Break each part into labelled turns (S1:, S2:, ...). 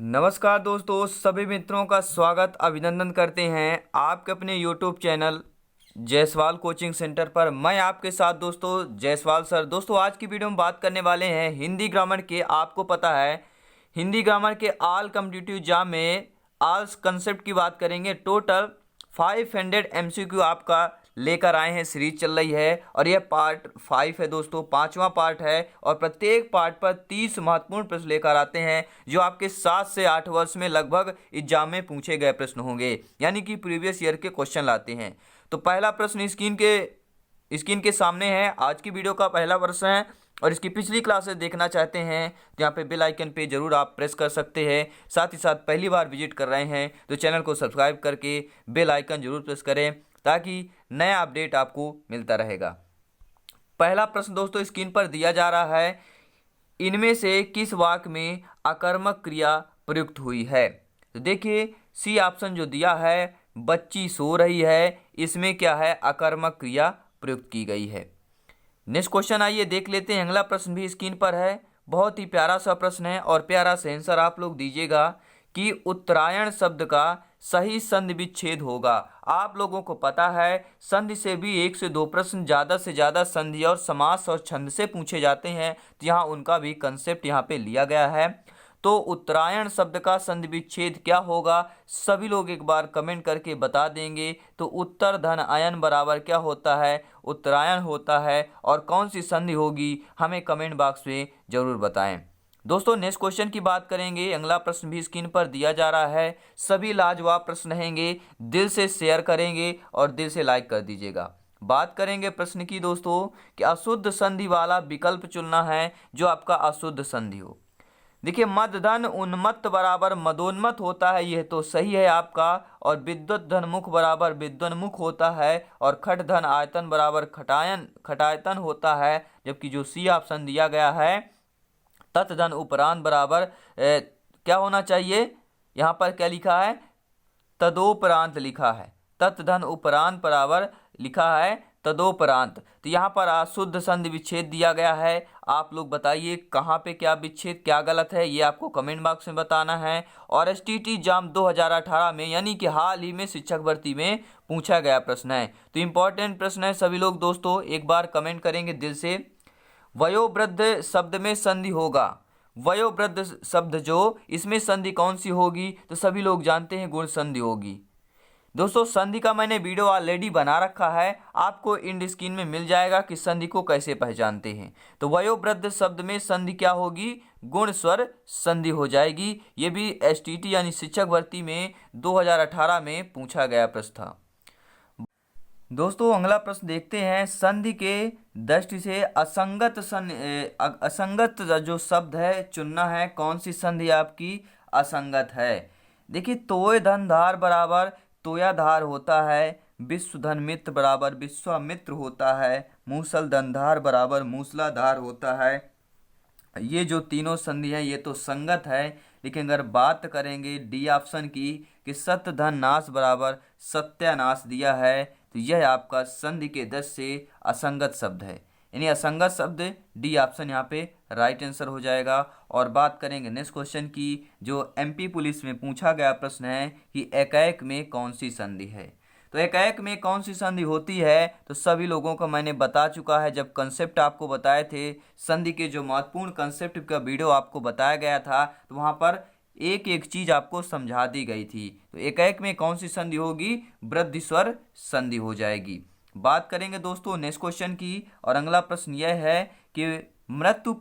S1: नमस्कार दोस्तों, सभी मित्रों का स्वागत अभिनंदन करते हैं आपके अपने YouTube channel Jaiswal coaching centre पर। मैं आपके साथ दोस्तों जायसवाल सर। दोस्तों आज की वीडियो में बात करने वाले हैं हिंदी ग्रामर के। आपको पता है हिंदी ग्रामर के ऑल कॉम्पिटिटिव एग्जाम में ऑल कंसेप्ट की बात करेंगे। टोटल 500 MCQ आपका लेकर आए हैं, सीरीज चल रही है और यह पार्ट 5 है दोस्तों, पांचवा पार्ट है। और प्रत्येक पार्ट पर 30 महत्वपूर्ण प्रश्न लेकर आते हैं जो आपके 7 से 8 वर्ष में लगभग एग्जाम में पूछे गए प्रश्न होंगे, यानी कि प्रीवियस ईयर के क्वेश्चन लाते हैं। तो पहला प्रश्न स्क्रीन के सामने है, आज की वीडियो का पहला प्रश्न है। और इसकी पिछली क्लासेस देखना चाहते हैं तो यहाँ पे बेल आइकन पे जरूर आप प्रेस कर सकते हैं। साथ ही साथ पहली बार विजिट कर रहे हैं तो चैनल को सब्सक्राइब करके बेल आइकन जरूर प्रेस करें ताकि नया अपडेट आपको मिलता रहेगा। पहला प्रश्न दोस्तों स्क्रीन पर दिया जा रहा है, इनमें से किस वाक्य में आकर्मक क्रिया प्रयुक्त हुई है। तो देखिए सी ऑप्शन जो दिया है, बच्ची सो रही है, इसमें क्या है, आकर्मक क्रिया प्रयुक्त की गई है। नेक्स्ट क्वेश्चन आइए देख लेते हैं। अगला प्रश्न भी स्क्रीन पर है, बहुत ही प्यारा सा प्रश्न है और प्यारा सा आंसर आप लोग दीजिएगा कि उत्तरायण शब्द का सही संधि विच्छेद होगा। आप लोगों को पता है संधि से भी 1 से 2 प्रश्न ज़्यादा से ज़्यादा संधि और समास और छंद से पूछे जाते हैं, तो यहाँ उनका भी कंसेप्ट यहाँ पे लिया गया है। तो उत्तरायण शब्द का संधि विच्छेद क्या होगा, सभी लोग एक बार कमेंट करके बता देंगे। तो उत्तर धन अयन बराबर क्या होता है, उत्तरायण होता है। और कौन सी संधि होगी हमें कमेंट बॉक्स में जरूर बताएं। दोस्तों नेक्स्ट क्वेश्चन की बात करेंगे। अगला प्रश्न भी स्क्रीन पर दिया जा रहा है, सभी लाजवाब प्रश्न रहेंगे, दिल से शेयर करेंगे और दिल से लाइक कर दीजिएगा। बात करेंगे प्रश्न की दोस्तों कि अशुद्ध संधि वाला विकल्प चुनना है जो आपका अशुद्ध संधि हो। देखिए मद धन उन्मत्त बराबर मदोन्मत्त होता है, यह तो सही है आपका। और विद्युत धन मुख बराबर विद्वन्मुख होता है। और खट धन आयतन बराबर खटायतन होता है। जबकि जो सी ऑप्शन दिया गया है, तत् धन उपरांत बराबर क्या होना चाहिए, यहाँ पर क्या लिखा है, तदोपरांत लिखा है। तत् धन उपरांत बराबर लिखा है तदोपरांत। तो यहाँ पर अशुद्ध संधि विच्छेद दिया गया है। आप लोग बताइए कहाँ पे क्या विच्छेद क्या गलत है, ये आपको कमेंट बॉक्स में बताना है। और एसटीटी एग्जाम 2018 में यानी कि हाल ही में शिक्षक भर्ती में पूछा गया प्रश्न है, तो इम्पोर्टेंट प्रश्न है। सभी लोग दोस्तों एक बार कमेंट करेंगे दिल से। वयोवृद्ध शब्द में संधि होगा, वयोवृद्ध शब्द जो इसमें संधि कौन सी होगी, तो सभी लोग जानते हैं गुण संधि होगी। दोस्तों संधि का मैंने वीडियो ऑलरेडी बना रखा है, आपको इंड स्क्रीन में मिल जाएगा कि संधि को कैसे पहचानते हैं। तो वयोवृद्ध शब्द में संधि क्या होगी, गुण स्वर संधि हो जाएगी। ये भी एसटीटी यानी शिक्षक भर्ती में 2018 में पूछा गया प्रश्न था। दोस्तों अगला प्रश्न देखते हैं, संधि के दृष्टि से असंगत जो शब्द है चुनना है, कौन सी संधि आपकी असंगत है। देखिए तोय धन धार बराबर तोयाधार होता है, विश्व धन मित्र बराबर विश्वामित्र होता है, मूसल धनधार बराबर मूसलाधार होता है। ये जो तीनों संधि है ये तो संगत है। लेकिन अगर बात करेंगे डी ऑप्शन की कि सत्य धन नाश बराबर सत्यानाश दिया है, तो यह आपका संधि के दृष्टि से असंगत शब्द है, यानी असंगत शब्द डी ऑप्शन यहाँ पे राइट आंसर हो जाएगा। और बात करेंगे नेक्स्ट क्वेश्चन की, जो एमपी पुलिस में पूछा गया प्रश्न है कि एकैक में कौन सी संधि है। तो एकैक में कौन सी संधि होती है, तो सभी लोगों को मैंने बता चुका है। जब कंसेप्ट आपको बताए थे, संधि के जो महत्वपूर्ण कंसेप्ट का वीडियो आपको बताया गया था, तो वहाँ पर एक एक चीज आपको समझा दी गई थी। तो एकैक में कौन सी संधि होगी, वृद्धि स्वर संधि हो जाएगी। बात करेंगे दोस्तों नेक्स्ट क्वेश्चन की। और अगला प्रश्न यह है कि मृत्यु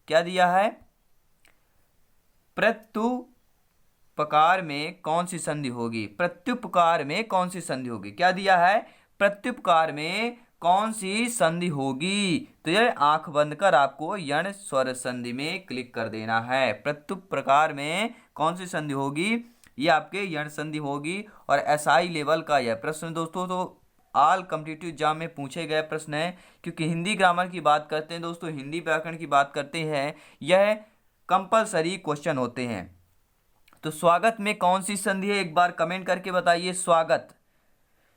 S1: क्या दिया है, प्रत्युपकार में कौन सी संधि होगी, प्रत्युपकार में कौन सी संधि होगी, क्या दिया है, प्रत्युपकार में कौन सी संधि होगी। तो यह आंख बंद कर आपको यण स्वर संधि में क्लिक कर देना है। प्रत्युपकार में कौन सी संधि होगी, ये आपके यण संधि होगी। और एसआई लेवल का यह प्रश्न दोस्तों तो ऑल कॉम्पिटिटिव एग्जाम में पूछे गए प्रश्न है, क्योंकि हिंदी ग्रामर की बात करते हैं दोस्तों, हिंदी व्याकरण की बात करते हैं, यह कंपलसरी क्वेश्चन होते हैं। तो स्वागत में कौन सी संधि है, एक बार कमेंट करके बताइए।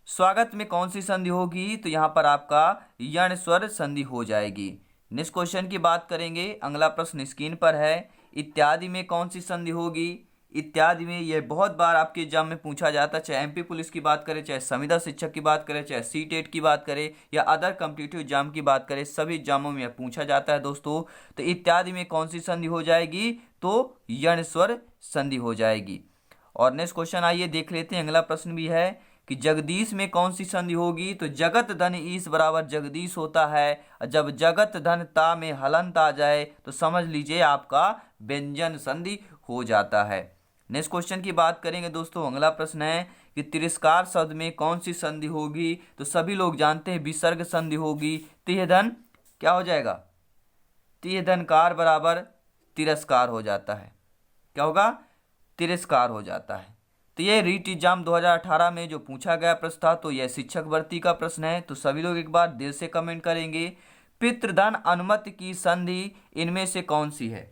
S1: स्वागत में कौन सी संधि होगी, तो यहाँ पर आपका यण स्वर संधि हो जाएगी। नेक्स्ट क्वेश्चन की बात करेंगे। अगला प्रश्न स्क्रीन पर है, इत्यादि में कौन सी संधि होगी? इत्यादि में यह बहुत बार आपके एग्जाम में पूछा जाता है, चाहे एमपी पुलिस की बात करें, चाहे संविदा शिक्षक की बात करें, चाहे सीटेट की बात करें या अदर कॉम्पिटिटिव एग्जाम की बात करें, सभी एग्जामों में यह पूछा जाता है दोस्तों। तो इत्यादि में कौन सी संधि हो जाएगी? तो यण स्वर संधि हो जाएगी। और नेक्स्ट क्वेश्चन आइए देख लेते हैं, अगला प्रश्न भी है कि जगदीश में कौन सी संधि होगी? तो जगत धन ईश बराबर जगदीश होता है। जब जगत धन ता में हलंत आ जाए तो समझ लीजिए आपका व्यंजन संधि हो जाता है। नेक्स्ट क्वेश्चन की बात करेंगे दोस्तों, अगला प्रश्न है कि तिरस्कार शब्द में कौन सी संधि होगी? तो सभी लोग जानते हैं विसर्ग संधि होगी। तिह धन क्या हो जाएगा? तिह धनकार बराबर तिरस्कार हो जाता है। क्या होगा? तिरस्कार हो जाता है। तो ये रीट एग्जाम 2018 में जो पूछा गया प्रश्न था, तो यह शिक्षक भर्ती का प्रश्न है। तो सभी लोग एक बार दिल से कमेंट करेंगे। पितृधन अनुमति की संधि इनमें से कौन सी है?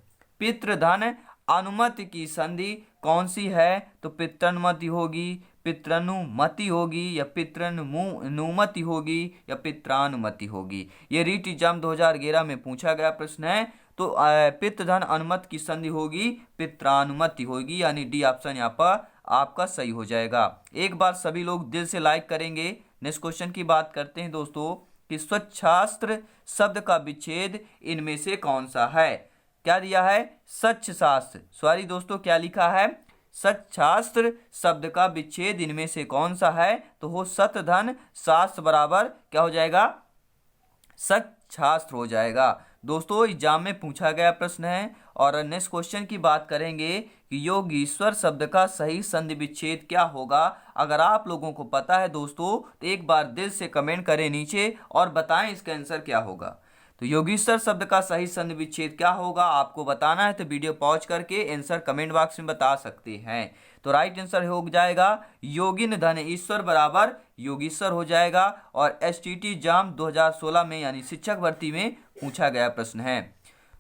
S1: पितृधन अनुमति की संधि कौन सी है? तो पितृनुमति होगी, पितृनुमति होगी, या पितृनुमति होगी, या पित्रानुमति होगी। ये रीट एग्जाम 2011 में पूछा गया प्रश्न है। तो पितृधन अनुमति की संधि होगी, पित्रानुमति होगी, यानी डी ऑप्शन यहाँ पर आपका सही हो जाएगा। एक बार सभी लोग दिल से लाइक करेंगे। नेक्स्ट क्वेश्चन की बात करते हैं दोस्तों कि स्वच्छास्त्र शब्द का विच्छेद इनमें से कौन सा है? क्या दिया है? स्वच्छ शास्त्र। सॉरी दोस्तों, क्या लिखा है? स्वच्छास्त्र शब्द का विच्छेद इनमें से कौन सा है? तो हो शतधन शास्त्र बराबर क्या हो जाएगा? स्वच्छास्त्र हो जाएगा। दोस्तों एग्जाम में पूछा गया प्रश्न है। और नेक्स्ट क्वेश्चन की बात करेंगे कि योगीश्वर शब्द का सही संधि विच्छेद क्या होगा? अगर आप लोगों को पता है दोस्तों तो एक बार दिल से कमेंट करें नीचे और बताएं इसका आंसर क्या होगा। तो योगीश्वर शब्द का सही संधि विच्छेद क्या होगा आपको बताना है, तो वीडियो पॉज करके आंसर कमेंट बॉक्स में बता सकते हैं। तो राइट आंसर हो जाएगा योगिन धन ईश्वर बराबर योगीश्वर हो जाएगा। और एसटीटी एग्जाम 2016 में यानी शिक्षक भर्ती में पूछा गया प्रश्न है।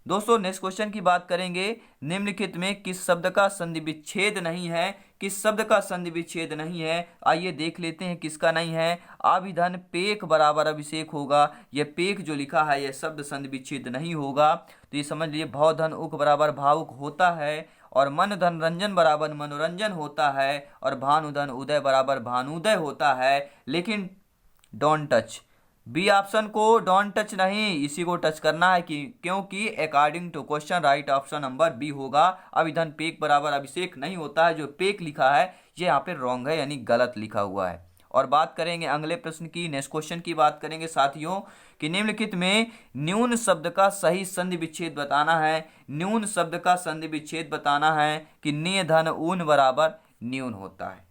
S1: दोस्तों नेक्स्ट क्वेश्चन की बात करेंगे, निम्नलिखित में किस शब्द का संधि विच्छेद नहीं है? किस शब्द का संधि विच्छेद नहीं है? आइए देख लेते हैं किसका नहीं है। अभिधन पेक बराबर अभिषेक होगा। यह पेक जो लिखा है यह शब्द संधि विच्छेद नहीं होगा। तो ये समझ लीजिए भवधन उक बराबर भावुक होता है, और मन धन रंजन बराबर मनोरंजन होता है, और भानुधन उदय बराबर भानुदय होता है। लेकिन डोंट टच, बी ऑप्शन को डोंट टच नहीं, इसी को टच करना है कि क्योंकि according to question right option number B होगा। अभिधन पेक बराबर अभिषेक नहीं होता है। जो पेक लिखा है ये यहाँ पे रॉन्ग है, यानी गलत लिखा हुआ है। और बात करेंगे अगले प्रश्न की, नेक्स्ट क्वेश्चन की बात करेंगे साथियों कि निम्नलिखित में न्यून शब्द का सही संधि विच्छेद बताना है। न्यून शब्द का संधि विच्छेद बताना है कि नि धन ऊन बराबर न्यून होता है।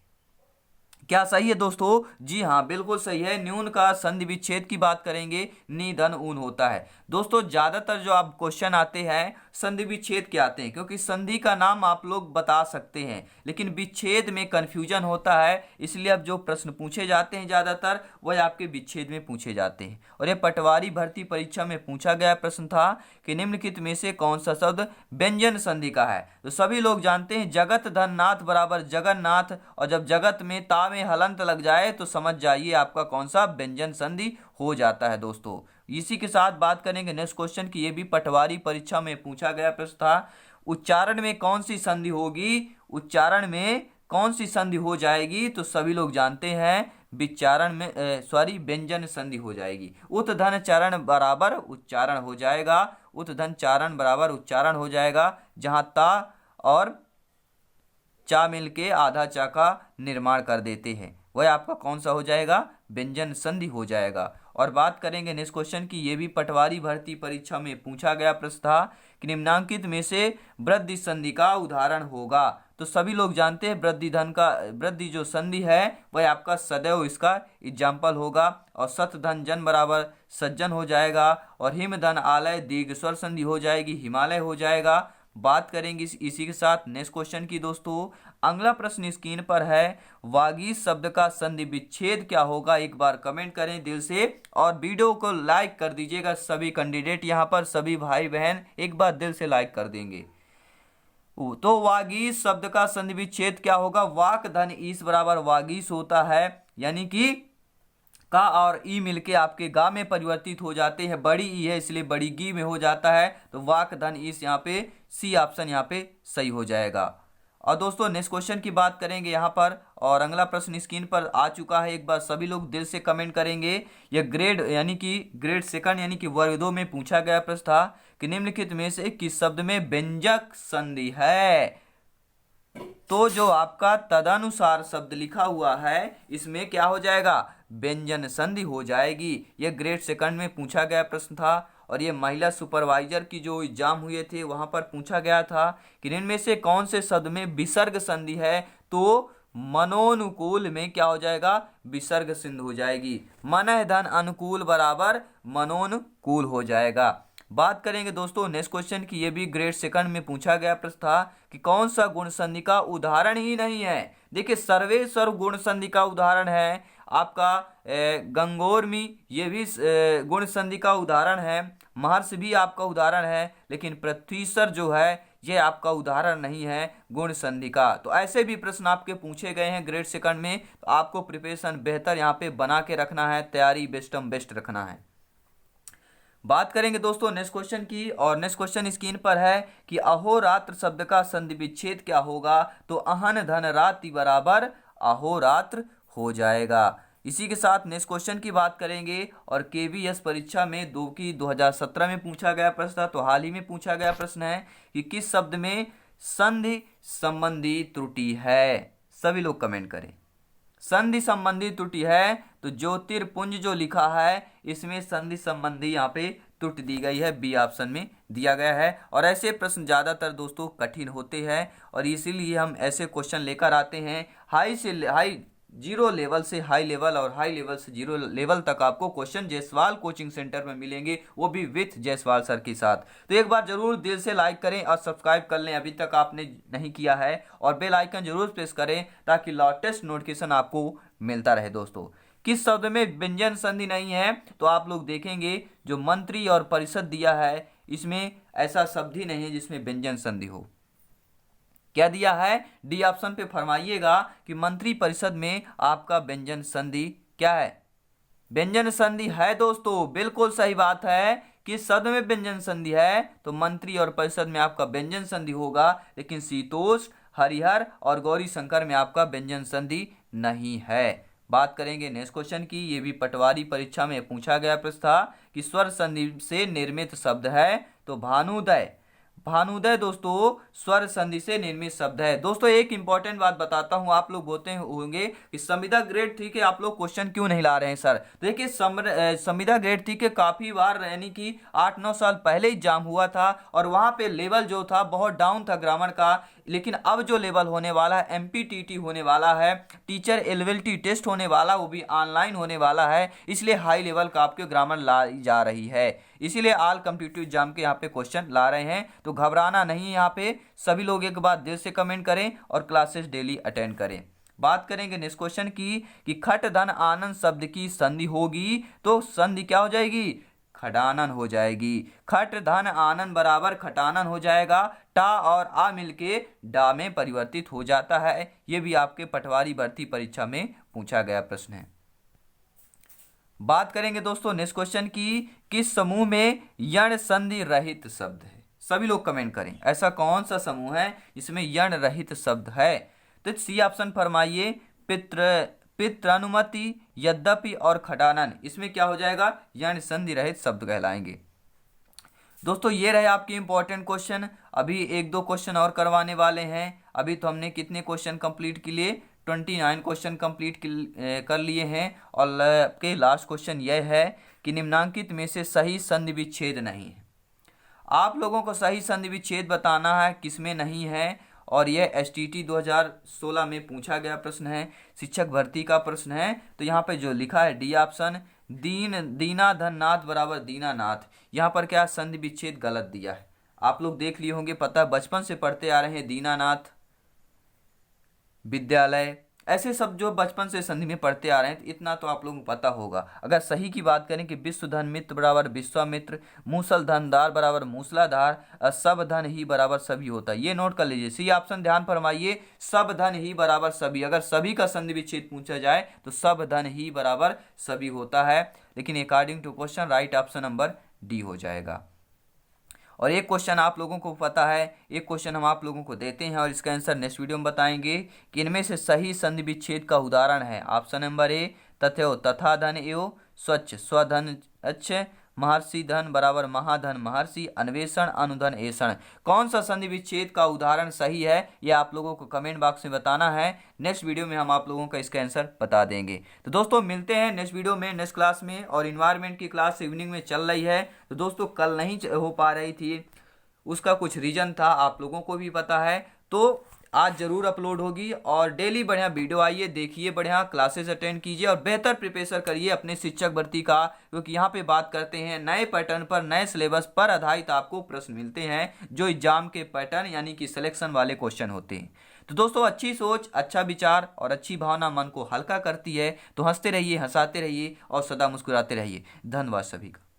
S1: क्या सही है दोस्तों? जी हाँ बिल्कुल सही है। न्यून का संधि विच्छेद की बात करेंगे, नि धन ऊन होता है। दोस्तों ज्यादातर जो आप क्वेश्चन आते हैं संधि विच्छेद के आते हैं, क्योंकि संधि का नाम आप लोग बता सकते हैं लेकिन विच्छेद में कंफ्यूजन होता है, इसलिए अब जो प्रश्न पूछे जाते हैं ज्यादातर वह आपके विच्छेद में पूछे जाते हैं। और यह पटवारी भर्ती परीक्षा में पूछा गया प्रश्न था कि निम्नलिखित में से कौन सा शब्द व्यंजन संधि का है? तो सभी लोग जानते हैं जगत धन नाथ बराबर जगन्नाथ, और जब जगत में ता में हलंत लग जाए तो समझ जाइए आपका कौन सा व्यंजन संधि हो जाता है। दोस्तों इसी के साथ बात करेंगे नेक्स्ट क्वेश्चन की, ये भी पटवारी परीक्षा में पूछा गया प्रश्न था। उच्चारण में कौन सी संधि होगी? उच्चारण में कौन सी संधि हो जाएगी? तो सभी लोग जानते हैं विचारण में व्यंजन संधि हो जाएगी। उत धन चरण बराबर उच्चारण हो जाएगा। उत धन चारण बराबर उच्चारण हो जाएगा, जहां ता और चा मिलके आधा चा का निर्माण कर देते हैं, वह आपका कौन सा हो जाएगा? व्यंजन संधि हो जाएगा। और बात करेंगे नेक्स्ट क्वेश्चन की, ये भी पटवारी भर्ती परीक्षा में पूछा गया प्रश्न था कि निम्नांकित में से वृद्धि संधि का उदाहरण होगा। तो सभी लोग जानते हैं वृद्धि जो संधि है वह आपका सदैव इसका एग्जाम्पल होगा। और सत धन जन बराबर सज्जन हो जाएगा, और हिम धन आलय दीर्घ स्वर संधि हो जाएगी, हिमालय हो जाएगा। बात करेंगे इसी के साथ नेक्स्ट क्वेश्चन की। दोस्तों अगला प्रश्न स्क्रीन पर है, वागीश शब्द का संधि विच्छेद क्या होगा? एक बार कमेंट करें दिल से, और वीडियो को लाइक कर दीजिएगा। सभी कैंडिडेट यहाँ पर सभी भाई बहन एक बार दिल से लाइक कर देंगे। तो वागीश शब्द का संधि विच्छेद क्या होगा? वाक धन ईश बराबर वागीश होता है, यानी कि का और ई मिलके आपके गा में परिवर्तित हो जाते हैं। बड़ी ई है इसलिए बड़ी गी में हो जाता है, तो वाक धन ईश यहाँ पे सी ऑप्शन यहाँ पे सही हो जाएगा। और दोस्तों नेक्स्ट क्वेश्चन की बात करेंगे यहाँ पर, और अगला प्रश्न स्क्रीन पर आ चुका है। एक बार सभी लोग दिल से कमेंट करेंगे। यह ग्रेड यानी कि ग्रेड सेकंड यानी कि वर्ग 2 में पूछा गया प्रश्न था कि निम्नलिखित में से किस शब्द में व्यंजक संधि है। तो जो आपका तदनुसार शब्द लिखा हुआ है इसमें क्या हो जाएगा, व्यंजन संधि हो जाएगी। यह ग्रेड सेकंड में पूछा गया प्रश्न था, और ये महिला सुपरवाइजर की जो एग्जाम हुए थे वहां पर पूछा गया था कि इनमें से कौन से शब्द में विसर्ग संधि है। तो मनोनुकूल में क्या हो जाएगा, विसर्ग संधि हो जाएगी। मनः धन अनुकूल बराबर मनोनुकूल हो जाएगा। बात करेंगे दोस्तों नेक्स्ट क्वेश्चन की, ये भी ग्रेड सेकंड में पूछा गया प्रश्न था कि कौन सा गुण संधि का उदाहरण ही नहीं है। देखिए सर्वे सर्व गुण संधि का उदाहरण है आपका गंगोर्मी, ये भी गुण संधि का उदाहरण है। महर्षि भी आपका उदाहरण है, लेकिन पृथ्वीसर जो है ये आपका उदाहरण नहीं है गुण संधि का। तो ऐसे भी प्रश्न आपके पूछे गए हैं ग्रेड सेकंड में, तो आपको प्रिपरेशन बेहतर यहाँ पे बना के रखना है, तैयारी बेस्टम बेस्ट रखना है। बात करेंगे दोस्तों नेक्स्ट क्वेश्चन की, और नेक्स्ट क्वेश्चन स्क्रीन पर है कि अहोरात्र शब्द का संधि विच्छेद क्या होगा। तो अहन धन रात्रि बराबर अहोरात्र हो जाएगा। इसी के साथ नेक्स्ट क्वेश्चन की बात करेंगे, और केवीएस परीक्षा में 2017 में पूछा गया प्रश्न था, तो हाल ही में पूछा गया प्रश्न है कि किस शब्द में संधि संबंधी त्रुटि है। सभी लोग कमेंट करें। संधि संबंधी त्रुटि है तो ज्योतिर्पुंज जो लिखा है इसमें संधि संबंधी यहाँ पे त्रुटि दी गई है, बी ऑप्शन में दिया गया है। और ऐसे प्रश्न ज्यादातर दोस्तों कठिन होते हैं, और इसीलिए हम ऐसे क्वेश्चन लेकर आते हैं। हाई से हाई, जीरो लेवल से हाई लेवल और हाई लेवल से जीरो लेवल तक आपको क्वेश्चन जायसवाल कोचिंग सेंटर में मिलेंगे, वो भी विथ जायसवाल सर के साथ। तो एक बार जरूर दिल से लाइक करें और सब्सक्राइब कर लें अभी तक आपने नहीं किया है, और बेल आइकन जरूर प्रेस करें ताकि लेटेस्ट नोटिफिकेशन आपको मिलता रहे। दोस्तों किस शब्द में व्यंजन संधि नहीं है, तो आप लोग देखेंगे जो मंत्री और परिषद दिया है इसमें ऐसा शब्द ही नहीं है जिसमें व्यंजन संधि हो। क्या दिया है, डी ऑप्शन पे फरमाइएगा कि मंत्री परिषद में आपका व्यंजन संधि क्या है, व्यंजन संधि है। दोस्तों बिल्कुल सही बात है कि शब्द में व्यंजन संधि है तो मंत्री और परिषद में आपका व्यंजन संधि होगा, लेकिन शीतोष्ण, हरिहर और गौरी शंकर में आपका व्यंजन संधि नहीं है। बात करेंगे नेक्स्ट क्वेश्चन की, ये भी पटवारी परीक्षा में पूछा गया प्रश्न था कि स्वर संधि से निर्मित शब्द है। तो भानुदय, भानुदय दोस्तों स्वर संधि से निर्मित शब्द है। दोस्तों एक इंपॉर्टेंट बात बताता हूं, आप लोग बोलते होंगे कि संविदा ग्रेड 3 के आप लोग क्वेश्चन क्यों नहीं ला रहे हैं सर। तो देखिए संविदा ग्रेड 3 के काफी बार यानी कि 8-9 साल पहले एग्जाम हुआ था, और वहां पे लेवल जो था बहुत डाउन था ग्रामर का। लेकिन अब जो लेवल होने वाला है एमपीटीटी होने वाला है, टीचर एलिजिबिलिटी टेस्ट होने वाला, वो भी ऑनलाइन होने वाला है, इसलिए हाई लेवल का आपके ग्रामर लाई जा रही है। इसीलिए ऑल कॉम्पिटिटिव एग्जाम के यहाँ पे क्वेश्चन ला रहे हैं, तो घबराना नहीं है। यहाँ पे सभी लोग एक बार दिल से कमेंट करें और क्लासेस डेली अटेंड करें। बात करेंगे नेक्स्ट क्वेश्चन की कि खट धन आनंद शब्द की संधि होगी, तो संधि क्या हो जाएगी, खडानन हो जाएगी। खट धन आनंद बराबर खटानन हो जाएगा। टा और आ मिलके डा में परिवर्तित हो जाता है। यह भी आपके पटवारी भर्ती परीक्षा में पूछा गया प्रश्न है। बात करेंगे दोस्तों नेक्स्ट क्वेश्चन की, किस समूह में यण संधि रहित शब्द है। सभी लोग कमेंट करें ऐसा कौन सा समूह है जिसमें यण रहित शब्द है। तो सी ऑप्शन फरमाइए, पित्रानुमति, यद्यपि और खडानन, इसमें क्या हो जाएगा, यण संधि रहित शब्द कहलाएंगे। दोस्तों ये रहे आपके इंपॉर्टेंट क्वेश्चन। अभी 1-2 क्वेश्चन और करवाने वाले हैं। अभी तो हमने कितने क्वेश्चन कंप्लीट के लिए 29 क्वेश्चन कंप्लीट कर लिए हैं, और आपके लास्ट क्वेश्चन यह है कि निम्नांकित में से सही संधि विच्छेद नहीं है। आप लोगों को सही संधि विच्छेद बताना है किसमें नहीं है, और यह एसटीटी 2016 में पूछा गया प्रश्न है, शिक्षक भर्ती का प्रश्न है। तो यहाँ पे जो लिखा है डी ऑप्शन, दीना धन नाथ बराबर दीनानाथ, यहाँ पर क्या संधि विच्छेद गलत दिया है। आप लोग देख लिए होंगे, पता है बचपन से पढ़ते आ रहे हैं, दीनानाथ विद्यालय, ऐसे सब जो बचपन से संधि में पढ़ते आ रहे हैं, तो इतना तो आप लोगों को पता होगा। अगर सही की बात करें कि विश्व धन मित्र बराबर विश्वामित्र, मूसल धनदार बराबर मूसलाधार, सब धन ही बराबर सभी होता है। ये नोट कर लीजिए, सी ऑप्शन ध्यान फरमाइए, सब धन ही बराबर सभी। अगर सभी का संधि विच्छेद पूछा जाए तो सब धन ही बराबर सभी होता है, लेकिन according to question right option number D हो जाएगा। और एक क्वेश्चन आप लोगों को पता है, एक क्वेश्चन हम आप लोगों को देते हैं और इसका आंसर नेक्स्ट वीडियो में बताएंगे कि इनमें से सही संधि विच्छेद का उदाहरण है। ऑप्शन नंबर ए तथ्यो तथा धन एव स्वच्छ स्वधन अच्छ महर्षि धन बराबर महाधन महर्षि अन्वेषण अनुधन ऐषण। कौन सा संधि विच्छेद का उदाहरण सही है ये आप लोगों को कमेंट बॉक्स में बताना है। नेक्स्ट वीडियो में हम आप लोगों का इसका आंसर बता देंगे। तो दोस्तों मिलते हैं नेक्स्ट वीडियो में, नेक्स्ट क्लास में। और इन्वायरमेंट की क्लास इवनिंग में चल रही है, तो दोस्तों कल नहीं हो पा रही थी, उसका कुछ रीजन था, आप लोगों को भी पता है। तो आज जरूर अपलोड होगी और डेली बढ़िया वीडियो आइए, देखिए, बढ़िया क्लासेस अटेंड कीजिए और बेहतर प्रिपरेशन करिए अपने शिक्षक भर्ती का, क्योंकि यहाँ पे बात करते हैं नए पैटर्न पर, नए सिलेबस पर आधारित आपको प्रश्न मिलते हैं जो एग्जाम के पैटर्न यानी कि सिलेक्शन वाले क्वेश्चन होते हैं। तो दोस्तों अच्छी सोच, अच्छा विचार और अच्छी भावना मन को हल्का करती है। तो हंसते रहिए, हंसाते रहिए और सदा मुस्कुराते रहिए। धन्यवाद सभी का।